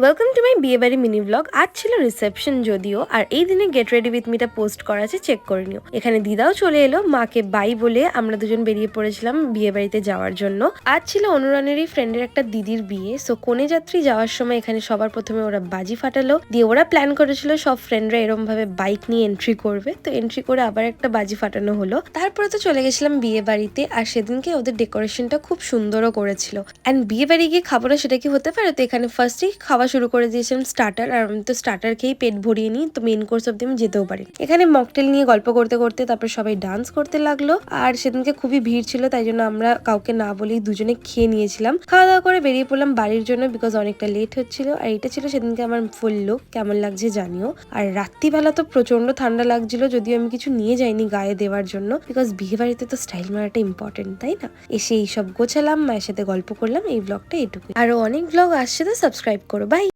Welcome to my বিয়েবাড়ি mini blog. আজ ছিল রিসেপশন যদিও, আর এই দিনে গেট রেডি উইথ মিটা পোস্ট করা আছে, চেক করে নিও। এখানে দিদাও চলে এলো, মাকে বাই বলে আমরা দুজন বেরিয়ে পড়েছিলাম বিয়ে বাড়িতে যাওয়ার জন্য। আজ ছিল অনুরানেরই ফ্রেন্ডের একটা দিদির বিয়ে, সো কনে যাত্রী যাওয়ার সময় এখানে সবার প্রথমে ওরা বাজি ফাটালো, দিয়ে ওরা প্ল্যান করেছিল সব ফ্রেন্ডরা এরম ভাবে বাইক নিয়ে এন্ট্রি করবে, তো এন্ট্রি করে আবার একটা বাজি ফাটানো হলো। তারপরে তো চলে গেছিলাম বিয়ে বাড়িতে, আর সেদিনকে ওদের ডেকোরেশনটা খুব সুন্দরও করেছিল। অ্যান্ড বিয়ে বাড়ি গিয়ে খাবো না সেটা কি হতে পারে? তো এখানে ফার্স্টেই খাওয়া শুরু করে দিয়েছিলাম স্টার্টার, আর আমি তো স্টার্টার খেয়েই পেট ভরিয়ে নিই, তো মেন কোর্স অব্দি আমি যেতেও পারি। এখানে মকটেল নিয়ে গল্প করতে করতে তারপর সবাই ডান্স করতে লাগলো, আর সেদিনকে খুবই ভিড় ছিল, তাই জন্য আমরা কাউকে না বলেই দুজনে খেয়ে নিয়েছিলাম। খাওয়া দাওয়া করে বেরিয়ে পড়লাম বাড়ির জন্য, বিকজ অনেকটা লেট হচ্ছিল। আর এটা ছিল সেদিনকে আমার ফুল লুক, কেমন লাগছে জানিও। আর রাত্রিবেলা তো প্রচন্ড ঠান্ডা লাগছিল, যদিও আমি কিছু নিয়ে যাইনি গায়ে দেওয়ার জন্য, বিকজ বিয়ে বাড়িতে তো স্টাইল মারাটা ইম্পর্টেন্ট, তাই না? এসে এইসব গোছালাম, মায়ের সাথে গল্প করলাম। এই ব্লগটা এইটুকু, আরো অনেক ব্লগ আসছে, তো সাবস্ক্রাইব করো। বাই।